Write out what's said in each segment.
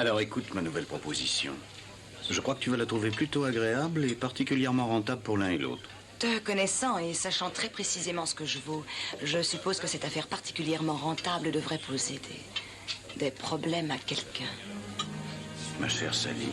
Alors écoute ma nouvelle proposition. Je crois que tu vas la trouver plutôt agréable et particulièrement rentable pour l'un et l'autre. Te connaissant et sachant très précisément ce que je vaux, je suppose que cette affaire particulièrement rentable devrait poser des problèmes à quelqu'un. Ma chère Sally,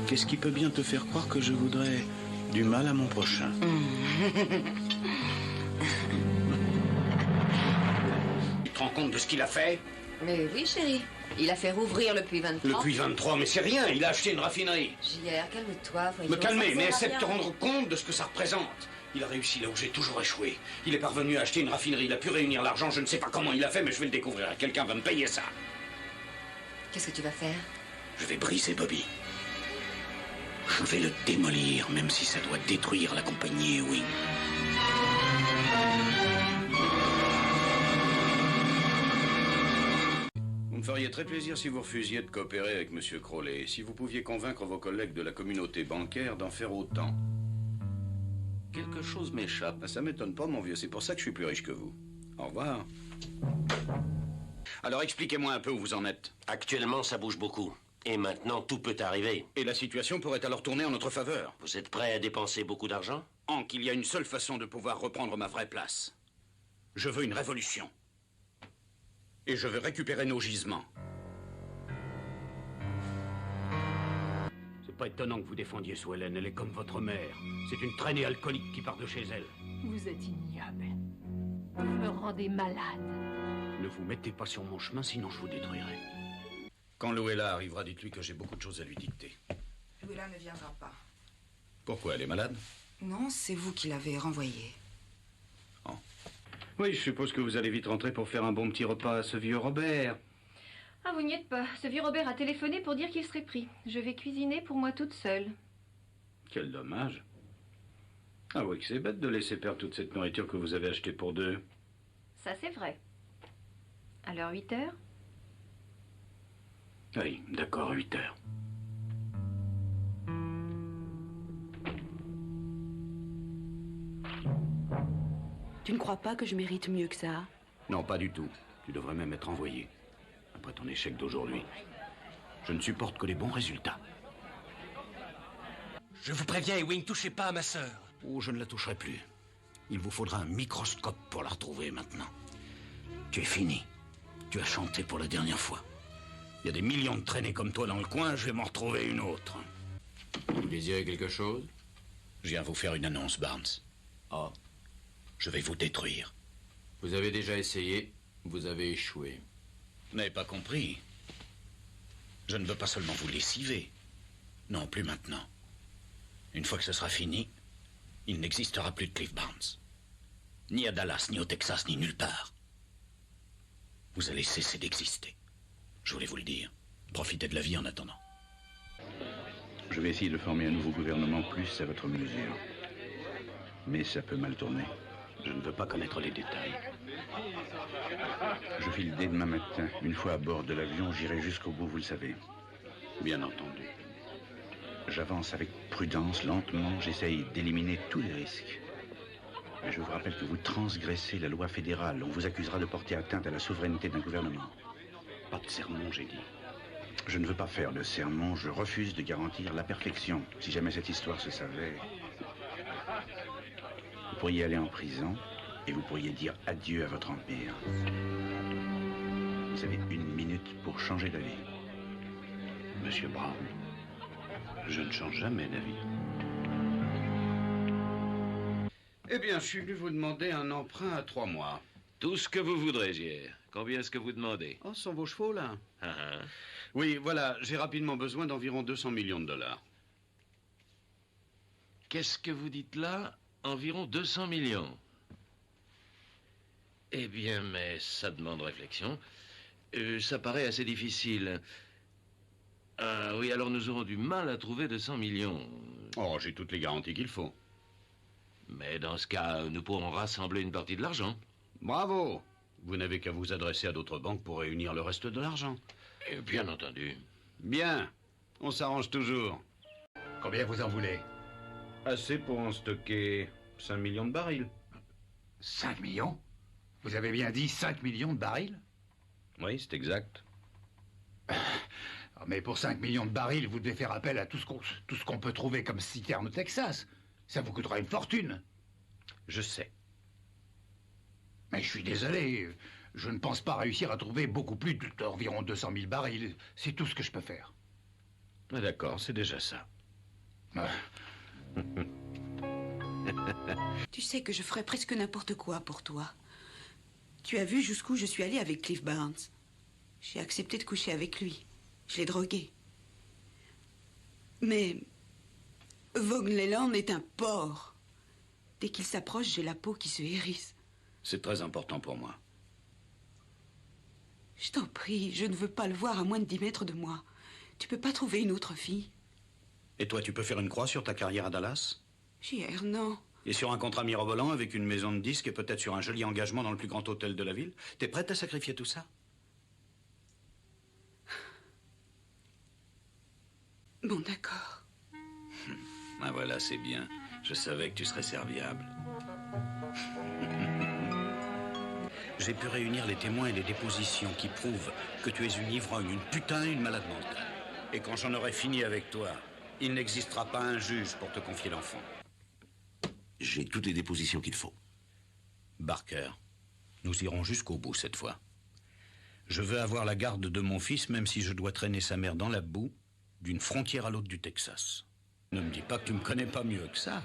qu'est-ce qui peut bien te faire croire que je voudrais du mal à mon prochain? Tu te rends compte de ce qu'il a fait? Mais oui, chérie. Il a fait rouvrir le puits 23. Le puits 23, mais c'est rien, il a acheté une raffinerie. JR, calme-toi. Me calmer, mais essaie de te rendre compte de ce que ça représente. Il a réussi là où j'ai toujours échoué. Il est parvenu à acheter une raffinerie, il a pu réunir l'argent, je ne sais pas comment il a fait, mais je vais le découvrir. Quelqu'un va me payer ça. Qu'est-ce que tu vas faire? Je vais briser Bobby. Je vais le démolir, même si ça doit détruire la compagnie Ewing. Vous me feriez très plaisir si vous refusiez de coopérer avec M. Crowley, si vous pouviez convaincre vos collègues de la communauté bancaire d'en faire autant. Quelque chose m'échappe. Ça m'étonne pas, mon vieux, c'est pour ça que je suis plus riche que vous. Au revoir. Alors expliquez-moi un peu où vous en êtes. Actuellement, ça bouge beaucoup. Et maintenant, tout peut arriver. Et la situation pourrait alors tourner en notre faveur. Vous êtes prêt à dépenser beaucoup d'argent? Hank, il y a une seule façon de pouvoir reprendre ma vraie place. Je veux une révolution. Et je veux récupérer nos gisements. C'est pas étonnant que vous défendiez Sue Ellen, elle est comme votre mère. C'est une traînée alcoolique qui part de chez elle. Vous êtes ignoble. Vous me rendez malade. Ne vous mettez pas sur mon chemin, sinon je vous détruirai. Quand Louella arrivera, dites-lui que j'ai beaucoup de choses à lui dicter. Louella ne viendra pas. Pourquoi, elle est malade? Non, c'est vous qui l'avez renvoyée. Oh. Oui, je suppose que vous allez vite rentrer pour faire un bon petit repas à ce vieux Robert. Ah, vous n'y êtes pas. Ce vieux Robert a téléphoné pour dire qu'il serait pris. Je vais cuisiner pour moi toute seule. Quel dommage. Ah oui, que c'est bête de laisser perdre toute cette nourriture que vous avez achetée pour deux. Ça, c'est vrai. Alors, 8 heures? Oui, d'accord, 8 heures. Tu ne crois pas que je mérite mieux que ça? Non, pas du tout. Tu devrais même être envoyé. Après ton échec d'aujourd'hui. Je ne supporte que les bons résultats. Je vous préviens, Ewing, touchez pas à ma sœur. Oh, je ne la toucherai plus. Il vous faudra un microscope pour la retrouver maintenant. Tu es fini. Tu as chanté pour la dernière fois. Il y a des millions de traînées comme toi dans le coin, je vais m'en retrouver une autre. Vous désirez quelque chose? Je viens vous faire une annonce, Barnes. Ah. Je vais vous détruire. Vous avez déjà essayé, vous avez échoué. Vous n'avez pas compris. Je ne veux pas seulement vous lessiver. Non, plus maintenant. Une fois que ce sera fini, il n'existera plus de Cliff Barnes. Ni à Dallas, ni au Texas, ni nulle part. Vous allez cesser d'exister. Je voulais vous le dire. Profitez de la vie en attendant. Je vais essayer de former un nouveau gouvernement plus à votre mesure. Mais ça peut mal tourner. Je ne veux pas connaître les détails. Je file dès demain matin. Une fois à bord de l'avion, j'irai jusqu'au bout, vous le savez. Bien entendu. J'avance avec prudence, lentement, j'essaye d'éliminer tous les risques. Mais je vous rappelle que vous transgressez la loi fédérale. On vous accusera de porter atteinte à la souveraineté d'un gouvernement. Pas de sermon, j'ai dit. Je ne veux pas faire de sermon, je refuse de garantir la perfection. Si jamais cette histoire se savait... Vous pourriez aller en prison et vous pourriez dire adieu à votre empire. Vous avez 1 minute pour changer d'avis. Monsieur Brown, je ne change jamais d'avis. Eh bien, je suis venu vous demander un emprunt à 3 mois. Tout ce que vous voudrez, JR. Combien est-ce que vous demandez? Oh, ce sont vos chevaux, là? Ah, Oui, voilà, j'ai rapidement besoin d'environ 200 millions de dollars. Qu'est-ce que vous dites là? Environ 200 millions. Eh bien, mais ça demande réflexion. Ça paraît assez difficile. Ah oui, alors nous aurons du mal à trouver 200 millions. Oh, j'ai toutes les garanties qu'il faut. Mais dans ce cas, nous pourrons rassembler une partie de l'argent. Bravo! Vous n'avez qu'à vous adresser à d'autres banques pour réunir le reste de l'argent. Bien entendu. Bien. On s'arrange toujours. Combien vous en voulez? Assez pour en stocker 5 millions de barils. 5 millions? Vous avez bien dit 5 millions de barils? Oui, c'est exact. mais pour 5 millions de barils, vous devez faire appel à tout ce qu'on peut trouver comme citerne au Texas. Ça vous coûtera une fortune. Je sais. Mais je suis désolé, je ne pense pas réussir à trouver beaucoup plus d'environ 200 000 barils. C'est tout ce que je peux faire. Ah, d'accord, c'est déjà ça. Ah. Tu sais que je ferais presque n'importe quoi pour toi. Tu as vu jusqu'où je suis allée avec Cliff Barnes. J'ai accepté de coucher avec lui. Je l'ai drogué. Mais Vaughan Leland est un porc. Dès qu'il s'approche, j'ai la peau qui se hérisse. C'est très important pour moi. Je t'en prie, je ne veux pas le voir à moins de 10 mètres de moi. Tu peux pas trouver une autre fille? Et toi, tu peux faire une croix sur ta carrière à Dallas? JR, non. Et sur un contrat mirobolant avec une maison de disques et peut-être sur un joli engagement dans le plus grand hôtel de la ville? T'es prête à sacrifier tout ça? Bon, d'accord. Ah voilà, c'est bien. Je savais que tu serais serviable. J'ai pu réunir les témoins et les dépositions qui prouvent que tu es une ivrogne, une putain, une malade mentale. Et quand j'en aurai fini avec toi, il n'existera pas un juge pour te confier l'enfant. J'ai toutes les dépositions qu'il faut. Barker, nous irons jusqu'au bout cette fois. Je veux avoir la garde de mon fils, même si je dois traîner sa mère dans la boue, d'une frontière à l'autre du Texas. Ne me dis pas que tu me connais pas mieux que ça.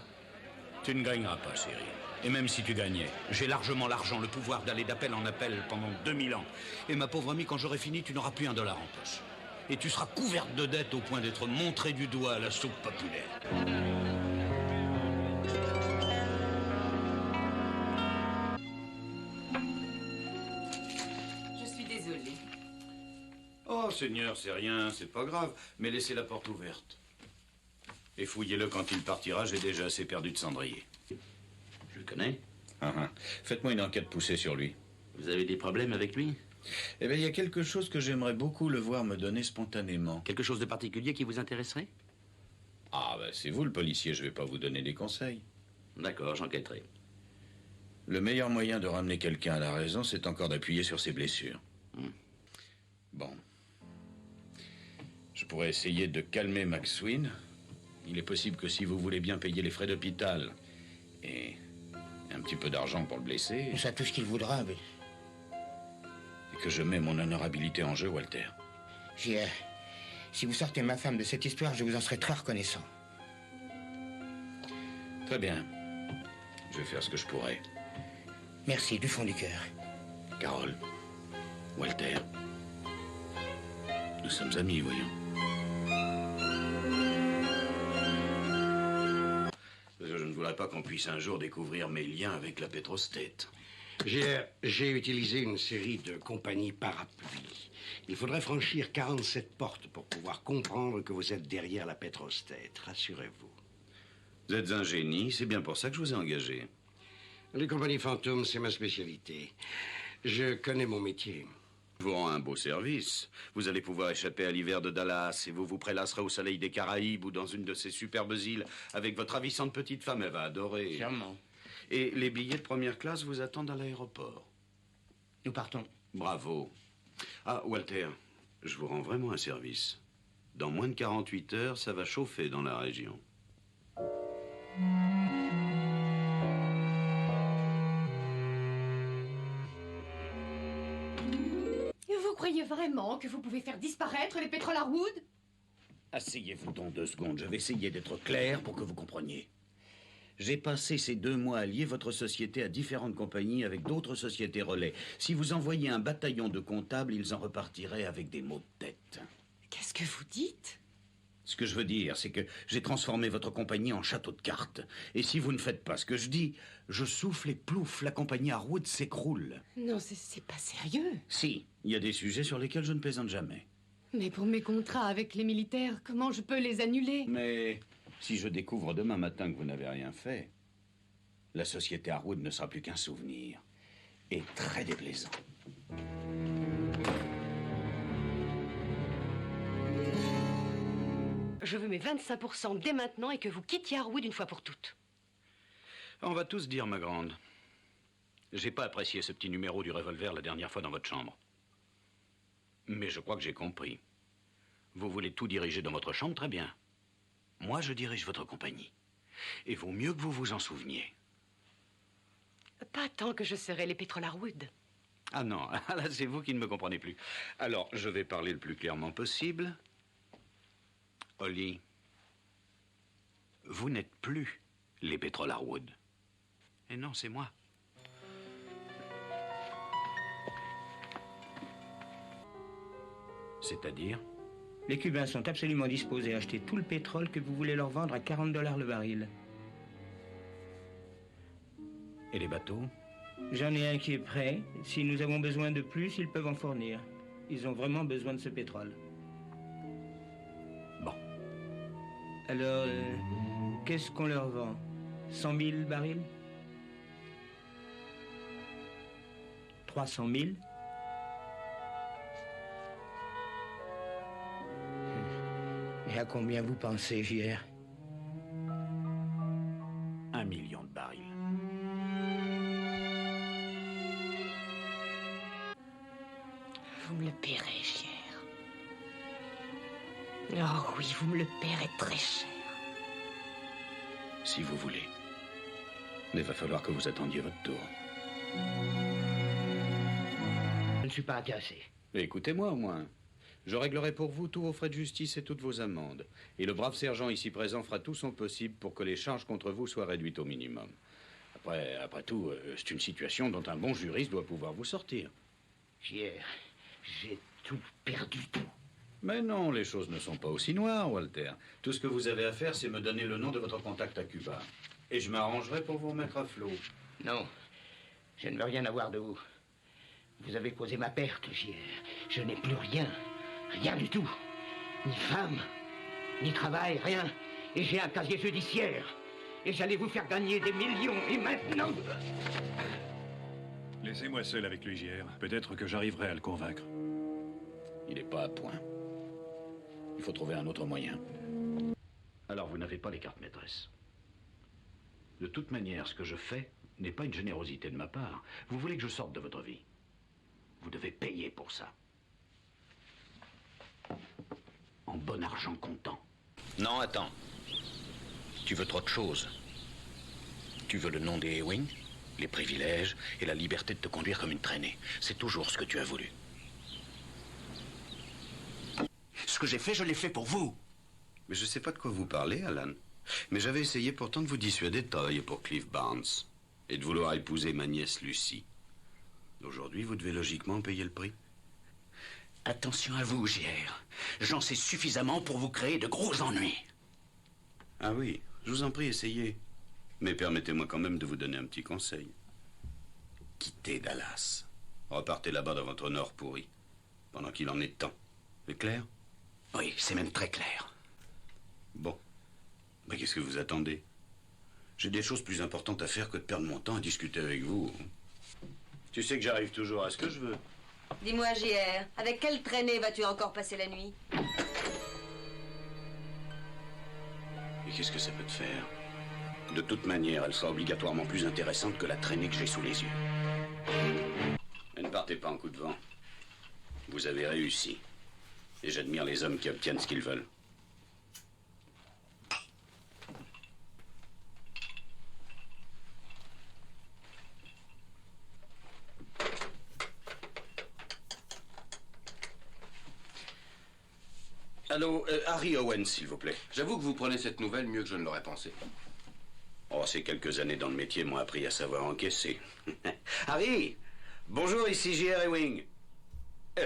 Tu ne gagneras pas, chérie. Et même si tu gagnais, j'ai largement l'argent, le pouvoir d'aller d'appel en appel pendant 2000 ans. Et ma pauvre amie, quand j'aurai fini, tu n'auras plus $1 en poche. Et tu seras couverte de dettes au point d'être montrée du doigt à la soupe populaire. Je suis désolée. Oh, Seigneur, c'est rien, c'est pas grave. Mais laissez la porte ouverte. Et fouillez-le quand il partira, j'ai déjà assez perdu de cendrier. Je le connais. Faites-moi une enquête poussée sur lui. Vous avez des problèmes avec lui? Eh bien, il y a quelque chose que j'aimerais beaucoup le voir me donner spontanément. Quelque chose de particulier qui vous intéresserait? Ah, ben c'est vous le policier, je vais pas vous donner des conseils. D'accord, j'enquêterai. Le meilleur moyen de ramener quelqu'un à la raison, c'est encore d'appuyer sur ses blessures. Bon. Je pourrais essayer de calmer Maxwin. Il est possible que si vous voulez bien payer les frais d'hôpital et un petit peu d'argent pour le blesser... Ça, tout ce qu'il voudra, mais... Et que je mets mon honorabilité en jeu, Walter. Si vous sortez ma femme de cette histoire, je vous en serai très reconnaissant. Très bien. Je vais faire ce que je pourrai. Merci, du fond du cœur. Carole, Walter, nous sommes amis, voyons. Je ne voudrais pas qu'on puisse un jour découvrir mes liens avec la Petrostate. J'ai utilisé une série de compagnies parapluies. Il faudrait franchir 47 portes pour pouvoir comprendre que vous êtes derrière la Petrostate. Rassurez-vous. Vous êtes un génie, c'est bien pour ça que je vous ai engagé. Les compagnies fantômes, c'est ma spécialité. Je connais mon métier. Je vous rends un beau service. Vous allez pouvoir échapper à l'hiver de Dallas et vous vous prélasserez au soleil des Caraïbes ou dans une de ces superbes îles avec votre ravissante petite femme. Elle va adorer. Sûrement. Et les billets de première classe vous attendent à l'aéroport. Nous partons. Bravo. Ah, Walter, je vous rends vraiment un service. Dans moins de 48 heures, ça va chauffer dans la région. Vous croyez vraiment que vous pouvez faire disparaître les pétroles Harwood? Asseyez-vous donc 2 secondes. Je vais essayer d'être clair pour que vous compreniez. J'ai passé ces 2 mois à lier votre société à différentes compagnies avec d'autres sociétés relais. Si vous envoyiez un bataillon de comptables, ils en repartiraient avec des maux de tête. Qu'est-ce que vous dites? Ce que je veux dire, c'est que j'ai transformé votre compagnie en château de cartes. Et si vous ne faites pas ce que je dis, je souffle et plouf, la compagnie Harwood s'écroule. Non, c'est pas sérieux. Si, il y a des sujets sur lesquels je ne plaisante jamais. Mais pour mes contrats avec les militaires, comment je peux les annuler? Mais si je découvre demain matin que vous n'avez rien fait, la société Harwood ne sera plus qu'un souvenir. Et très déplaisant. Je veux mes 25% dès maintenant et que vous quittiez Harwood une fois pour toutes. On va tous dire, ma grande. J'ai pas apprécié ce petit numéro du revolver la dernière fois dans votre chambre. Mais je crois que j'ai compris. Vous voulez tout diriger dans votre chambre, très bien. Moi, je dirige votre compagnie. Et vaut mieux que vous vous en souveniez. Pas tant que je serai les Petrol Harwood. Ah non, là, c'est vous qui ne me comprenez plus. Alors, je vais parler le plus clairement possible. Holly, vous n'êtes plus les Petrol Harwood. Et non, c'est moi. C'est-à-dire? Les Cubains sont absolument disposés à acheter tout le pétrole que vous voulez leur vendre à 40 $ le baril. Et les bateaux? J'en ai un qui est prêt. Si nous avons besoin de plus, ils peuvent en fournir. Ils ont vraiment besoin de ce pétrole. Bon. Alors, qu'est-ce qu'on leur vend? 100 000 barils? 300 000? Et à combien vous pensez, JR? 1 million de barils. Vous me le paierez, JR. Oh oui, vous me le paierez très cher. Si vous voulez. Mais il va falloir que vous attendiez votre tour. Je ne suis pas intéressé. Écoutez-moi au moins. Je réglerai pour vous tous vos frais de justice et toutes vos amendes. Et le brave sergent ici présent fera tout son possible pour que les charges contre vous soient réduites au minimum. Après tout, c'est une situation dont un bon juriste doit pouvoir vous sortir. JR, j'ai tout perdu, tout. Mais non, les choses ne sont pas aussi noires, Walter. Tout ce que vous avez à faire, c'est me donner le nom de votre contact à Cuba. Et je m'arrangerai pour vous remettre à flot. Non, je ne veux rien avoir de vous. Vous avez causé ma perte, JR. Je n'ai plus rien. Rien du tout. Ni femme, ni travail, rien. Et j'ai un casier judiciaire. Et j'allais vous faire gagner des millions. Et maintenant... Laissez-moi seul avec lui, JR. Peut-être que j'arriverai à le convaincre. Il n'est pas à point. Il faut trouver un autre moyen. Alors, vous n'avez pas les cartes maîtresses. De toute manière, ce que je fais n'est pas une générosité de ma part. Vous voulez que je sorte de votre vie. Vous devez payer pour ça. En bon argent comptant. Non, attends. Tu veux trop de choses. Tu veux le nom des Ewing, les privilèges et la liberté de te conduire comme une traînée. C'est toujours ce que tu as voulu. Ce que j'ai fait, je l'ai fait pour vous. Mais je ne sais pas de quoi vous parlez, Alan. Mais j'avais essayé pourtant de vous dissuader de travailler pour Cliff Barnes et de vouloir épouser ma nièce Lucie. Aujourd'hui, vous devez logiquement payer le prix. Attention à vous, JR. J'en sais suffisamment pour vous créer de gros ennuis. Ah oui, je vous en prie, essayez. Mais permettez-moi quand même de vous donner un petit conseil. Quittez Dallas. Repartez là-bas dans votre nord pourri, pendant qu'il en est temps. C'est clair? Oui, c'est même très clair. Bon. Mais qu'est-ce que vous attendez? J'ai des choses plus importantes à faire que de perdre mon temps à discuter avec vous. Tu sais que j'arrive toujours à ce que je veux. Dis-moi, JR, avec quelle traînée vas-tu encore passer la nuit? Et qu'est-ce que ça peut te faire? De toute manière, elle sera obligatoirement plus intéressante que la traînée que j'ai sous les yeux. Mais ne partez pas en coup de vent. Vous avez réussi. Et j'admire les hommes qui obtiennent ce qu'ils veulent. Allô, Harry Owens, s'il vous plaît. J'avoue que vous prenez cette nouvelle mieux que je ne l'aurais pensé. Oh, ces quelques années dans le métier m'ont appris à savoir encaisser. Harry, bonjour, ici J.R. Ewing.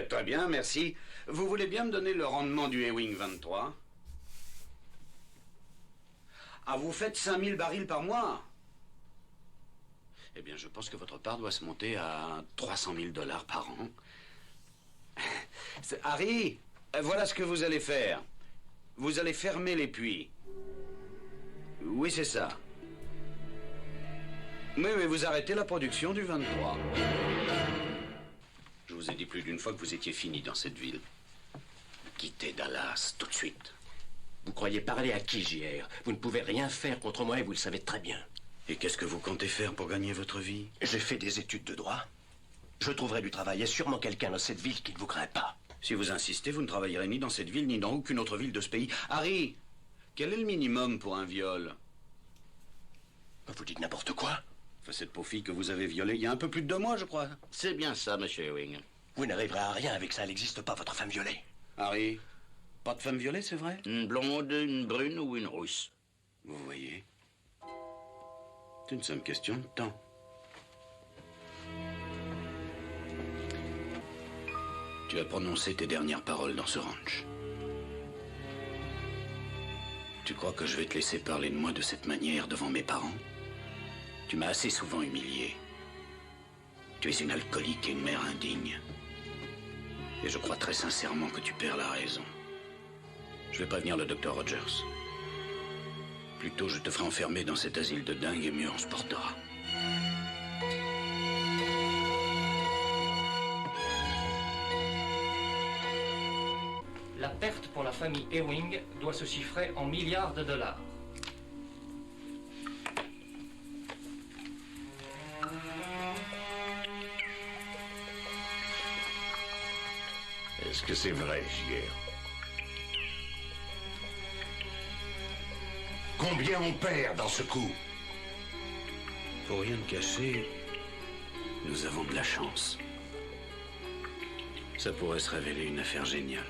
Très bien, merci. Vous voulez bien me donner le rendement du Ewing 23? Ah, vous faites 5000 barils par mois? Eh bien, je pense que votre part doit se monter à 300 000 $ par an. Harry, voilà ce que vous allez faire. Vous allez fermer les puits. Oui, c'est ça. Oui, mais vous arrêtez la production du 23. Je vous ai dit plus d'une fois que vous étiez fini dans cette ville. Quittez Dallas tout de suite. Vous croyez parler à qui, JR? Vous ne pouvez rien faire contre moi et vous le savez très bien. Et qu'est-ce que vous comptez faire pour gagner votre vie? J'ai fait des études de droit. Je trouverai du travail et sûrement quelqu'un dans cette ville qui ne vous craint pas. Si vous insistez, vous ne travaillerez ni dans cette ville, ni dans aucune autre ville de ce pays. Harry, quel est le minimum pour un viol? Vous dites n'importe quoi. Enfin, cette pauvre fille que vous avez violée il y a un peu plus de 2 mois, je crois. C'est bien ça, monsieur Ewing. Vous n'arriverez à rien avec ça, elle n'existe pas, votre femme violée. Harry, pas de femme violée, c'est vrai? Une blonde, une brune ou une rousse? Vous voyez, c'est une simple question de temps. Tu as prononcé tes dernières paroles dans ce ranch. Tu crois que je vais te laisser parler de moi de cette manière devant mes parents? Tu m'as assez souvent humilié. Tu es une alcoolique et une mère indigne. Et je crois très sincèrement que tu perds la raison. Je vais prévenir le docteur Rogers. Plutôt, je te ferai enfermer dans cet asile de dingue et mieux on se portera. La perte pour la famille Ewing doit se chiffrer en milliards de dollars. Est-ce que c'est vrai, JR? Combien on perd dans ce coup? Pour rien te cacher, nous avons de la chance. Ça pourrait se révéler une affaire géniale.